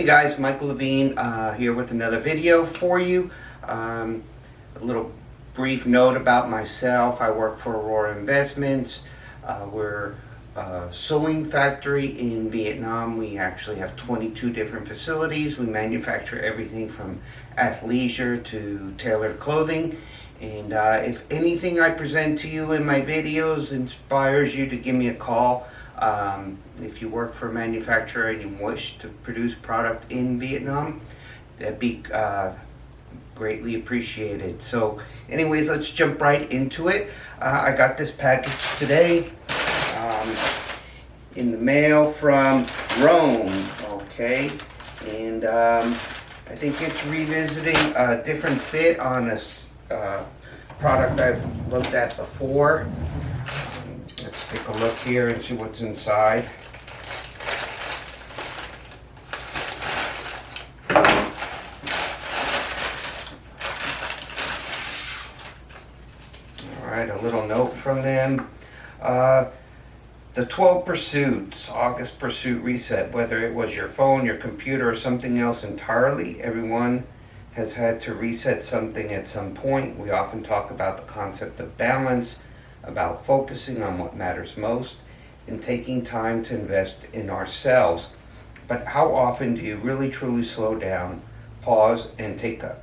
guys, Mike.l.Levine here with another video for you. A little brief note about myself. I work for Aurora Investments. We're a sewing factory in Vietnam. We actually have 22 different facilities. We manufacture everything from athleisure to tailored clothing. And if anything I present to you in my videos inspires you to give me a call, if you work for a manufacturer and you wish to produce product in Vietnam, that'd be greatly appreciated. So anyways, let's jump right into it. I got this package today in the mail from Rhone, okay? And I think it's revisiting a different fit on a product I've looked at before. Let's take a look here and see what's inside. Alright, a little note from them. The 12 pursuits, August pursuit reset, whether it was your phone, your computer, or something else entirely, everyone has had to reset something at some point. We often talk about the concept of balance, about focusing on what matters most, and taking time to invest in ourselves. But how often do you really truly slow down, pause, and take a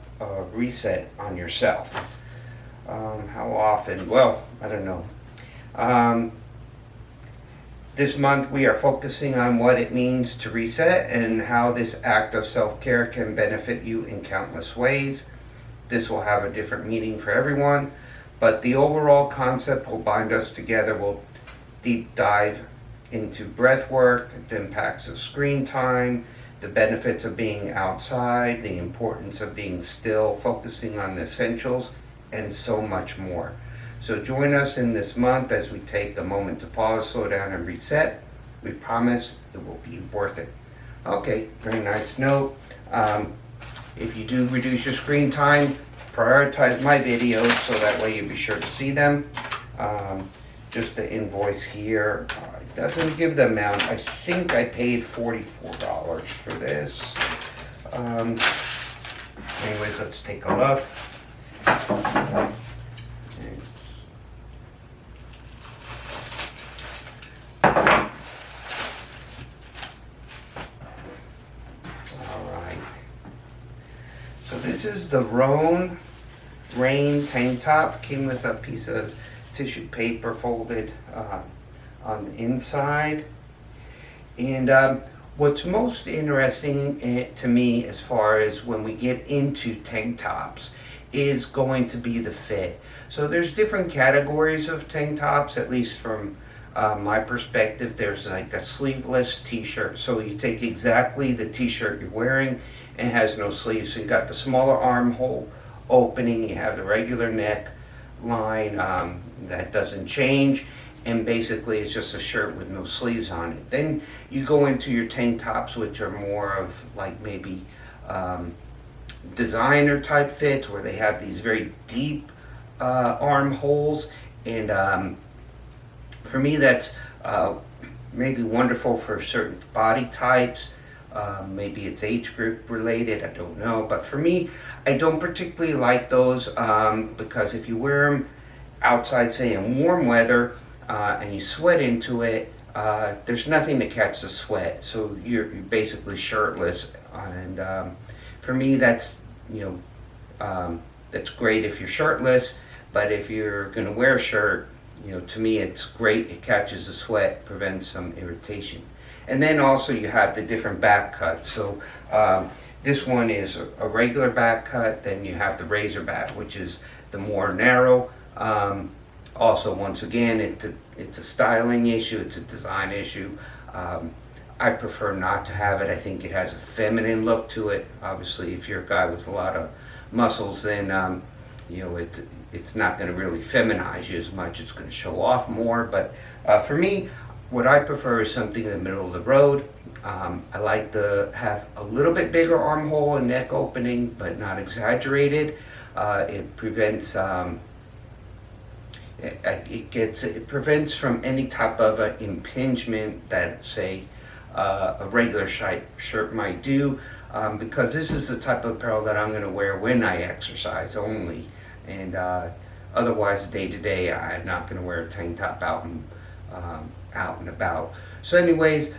reset on yourself? How often? Well, I don't know. This month we are focusing on what it means to reset and how this act of self-care can benefit you in countless ways. This will have a different meaning for everyone, but the overall concept will bind us together. We'll deep dive into breath work, the impacts of screen time, the benefits of being outside, the importance of being still, focusing on the essentials, and so much more. So join us in this month as we take a moment to pause, slow down, and reset. We promise it will be worth it. Okay, very nice note. If you do reduce your screen time, prioritize my videos so that way you'll be sure to see them. Just the invoice here, it doesn't give the amount. I think I paid $44 for this. Anyways, let's take a look. So this is the Rhone Reign tank top. Came with a piece of tissue paper folded on the inside. And what's most interesting to me as far as when we get into tank tops is going to be the fit. So there's different categories of tank tops, at least from my perspective. There's like a sleeveless t-shirt. So you take exactly the t-shirt you're wearing and it has no sleeves. So you got the smaller armhole opening, you have the regular neck line that doesn't change, and basically it's just a shirt with no sleeves on it. Then you go into your tank tops, which are more of like maybe designer type fits where they have these very deep armholes, and for me that's maybe wonderful for certain body types. Maybe it's age group related, I don't know. But for me, I don't particularly like those because if you wear them outside, say in warm weather, and you sweat into it, there's nothing to catch the sweat. So you're basically shirtless. And for me, that's, that's great if you're shirtless. But if you're going to wear a shirt, to me it's great. It catches the sweat, prevents some irritation. And then also you have the different back cuts. So this one is a regular back cut. Then you have the razor back, which is the more narrow. Also, once again, it's a styling issue. It's a design issue. I prefer not to have it. I think it has a feminine look to it. Obviously, if you're a guy with a lot of muscles, then it's not going to really feminize you as much. It's going to show off more. But for me, what I prefer is something in the middle of the road. I like to have a little bit bigger armhole and neck opening, but not exaggerated. It prevents it prevents from any type of impingement that, say, a regular shirt might do, because this is the type of apparel that I'm going to wear when I exercise only, and otherwise day to day I'm not going to wear a tank top out and about. So anyways,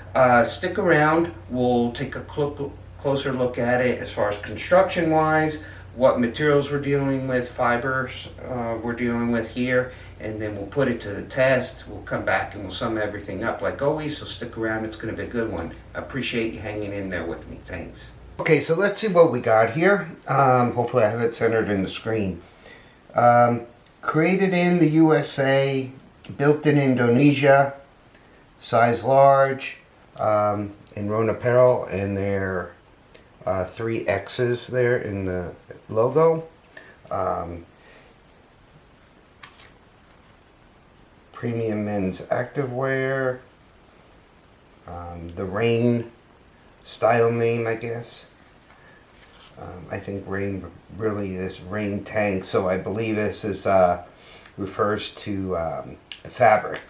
stick around. We'll take a closer look at it as far as construction wise, what materials we're dealing with, fibers we're dealing with here, and then we'll put it to the test. We'll come back and we'll sum everything up like always, so stick around. It's going to be a good one. I appreciate you hanging in there with me. Thanks. Okay, so let's see what we got here. Hopefully I have it centered in the screen. Created in the USA, built in Indonesia, size large, in Rhone Apparel, and there are 3 X's there in the logo. Premium men's activewear. The Reign style name, I guess. I think Reign really is Reign tank, so I believe this is refers to the fabric.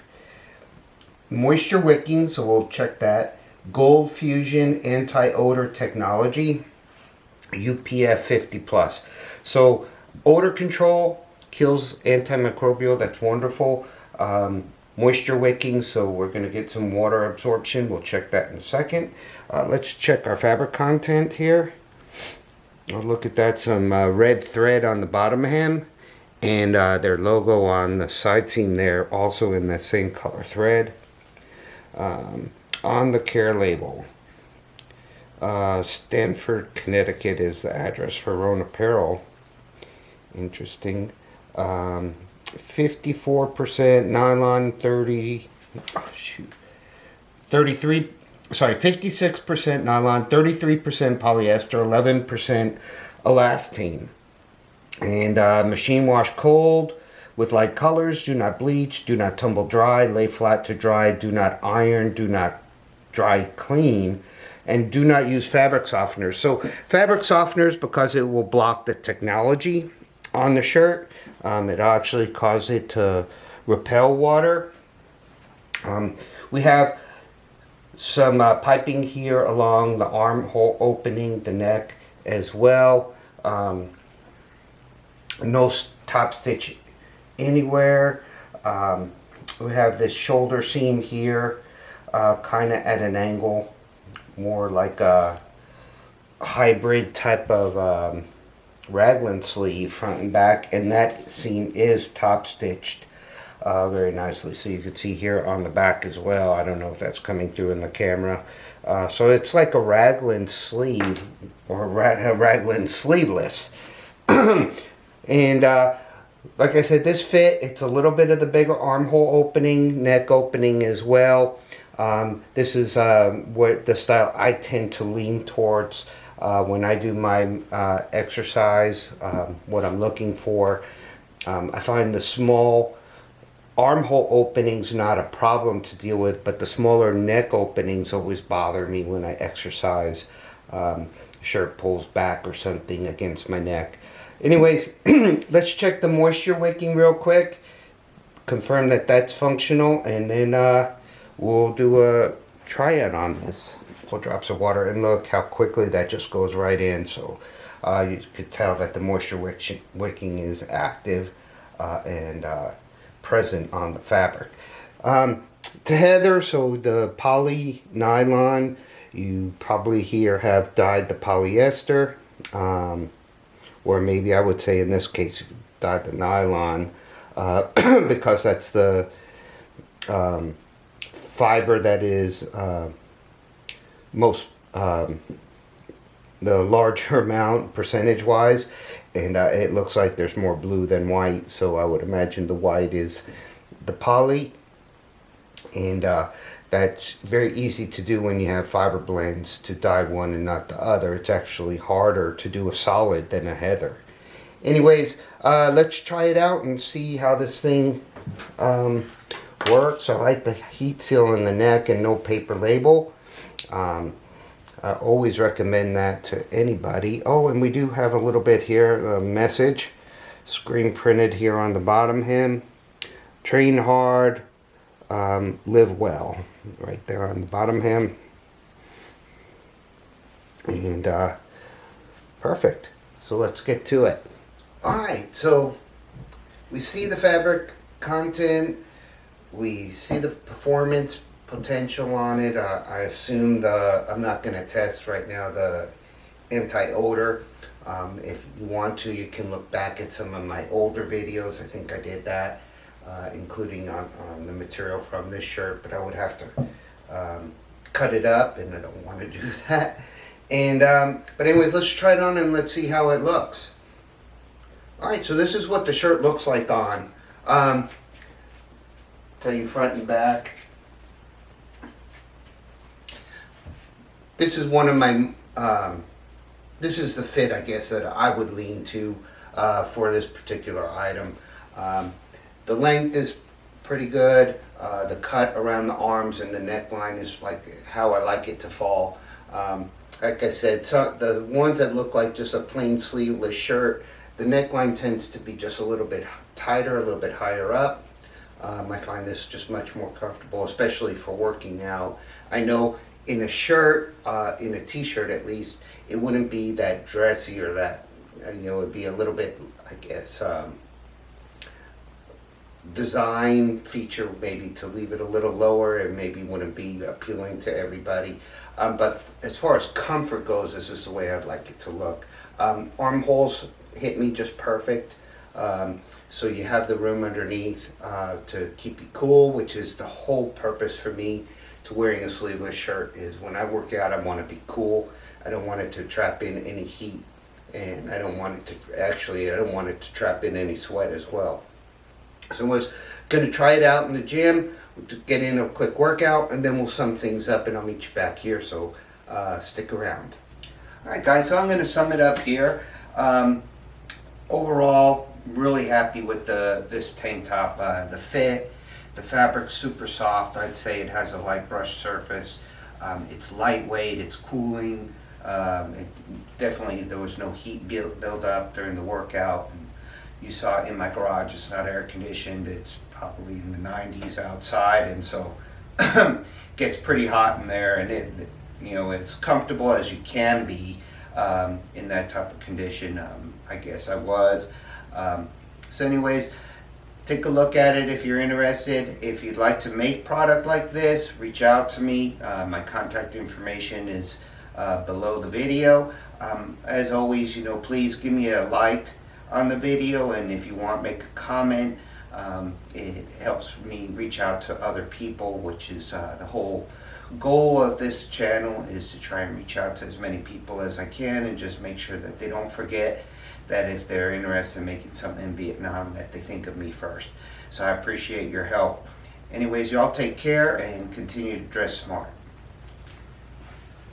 Moisture wicking, so we'll check that. Gold fusion anti-odor technology, UPF 50+. So odor control, kills antimicrobial, that's wonderful. Moisture wicking, so we're going to get some water absorption. We'll check that in a second. Let's check our fabric content here. I'll look at that, some red thread on the bottom hem, and their logo on the side seam there, also in the same color thread. On the care label, Stamford, Connecticut is the address for Rhone Apparel. Interesting. 54% nylon, 56% nylon, 33% polyester, 11% elastane. And machine wash cold with light colors. Do not bleach, do not tumble dry, lay flat to dry, do not iron, do not dry clean, and do not use fabric softeners. So fabric softeners, because it will block the technology on the shirt, it actually causes it to repel water. We have some piping here along the armhole opening, the neck as well. No top stitch anywhere. We have this shoulder seam here, kind of at an angle, more like a hybrid type of raglan sleeve, front and back, and that seam is top stitched very nicely. So you can see here on the back as well. I don't know if that's coming through in the camera. So it's like a raglan sleeve, or a raglan sleeveless. And like I said, this fit, it's a little bit of the bigger armhole opening, neck opening as well. This is what the style I tend to lean towards when I do my exercise, what I'm looking for. I find the small armhole openings not a problem to deal with, but the smaller neck openings always bother me when I exercise. Shirt pulls back or something against my neck. Anyways, let's check the moisture wicking real quick, confirm that that's functional, and then we'll do a tryout on this. Couple drops of water, and look how quickly that just goes right in. So you could tell that the moisture wicking is active and present on the fabric. To heather, so the poly nylon, you probably here have dyed the polyester, or maybe I would say in this case dyed the nylon, because that's the fiber that is most the larger amount percentage wise, and it looks like there's more blue than white, so I would imagine the white is the poly, and that's very easy to do when you have fiber blends, to dye one and not the other. It's actually harder to do a solid than a heather. Anyways, let's try it out and see how this thing works. I like the heat seal in the neck and no paper label. I always recommend that to anybody. Oh, and we do have a little bit here, a message screen printed here on the bottom hem. Train hard, live well, right there on the bottom hem. And perfect. So let's get to it. Alright, so we see the fabric content, we see the performance potential on it. I assume I'm not going to test right now the anti-odor. If you want to, you can look back at some of my older videos. I think I did that, including on the material from this shirt, but I would have to cut it up, and I don't want to do that. And but anyways, let's try it on and let's see how it looks. Alright, so this is what the shirt looks like on. Tell you front and back. This is one of my, this is the fit, I guess, that I would lean to for this particular item. The length is pretty good. The cut around the arms and the neckline is like how I like it to fall. Like I said, so the ones that look like just a plain sleeveless shirt, the neckline tends to be just a little bit tighter, a little bit higher up. I find this just much more comfortable, especially for working out. I know in a shirt, in a t-shirt at least, it wouldn't be that dressy or that, it would be a little bit, I guess, design feature maybe to leave it a little lower. It maybe wouldn't be appealing to everybody. But as far as comfort goes, this is the way I'd like it to look. Armholes hit me just perfect. So you have the room underneath to keep you cool, which is the whole purpose for me to wearing a sleeveless shirt. Is when I work out, I want to be cool. I don't want it to trap in any heat, and I don't want it to trap in any sweat as well. So I was going to try it out in the gym, to get in a quick workout, and then we'll sum things up, and I'll meet you back here, so stick around. Alright guys, so I'm going to sum it up here. Overall, really happy with this tank top. The fit, the fabric's super soft. I'd say it has a light brush surface. It's lightweight, it's cooling. Definitely there was no heat build up during the workout. You saw it in my garage, it's not air conditioned, it's probably in the 90s outside, and so gets pretty hot in there, and it as comfortable as you can be in that type of condition. I guess I was. So anyways, take a look at it if you're interested. If you'd like to make product like this, reach out to me. My contact information is below the video. As always, please give me a like on the video, and if you want, make a comment. It helps me reach out to other people, which is the whole goal of this channel, is to try and reach out to as many people as I can, and just make sure that they don't forget that if they're interested in making something in Vietnam, that they think of me first. So I appreciate your help. Anyways, y'all take care and continue to dress smart.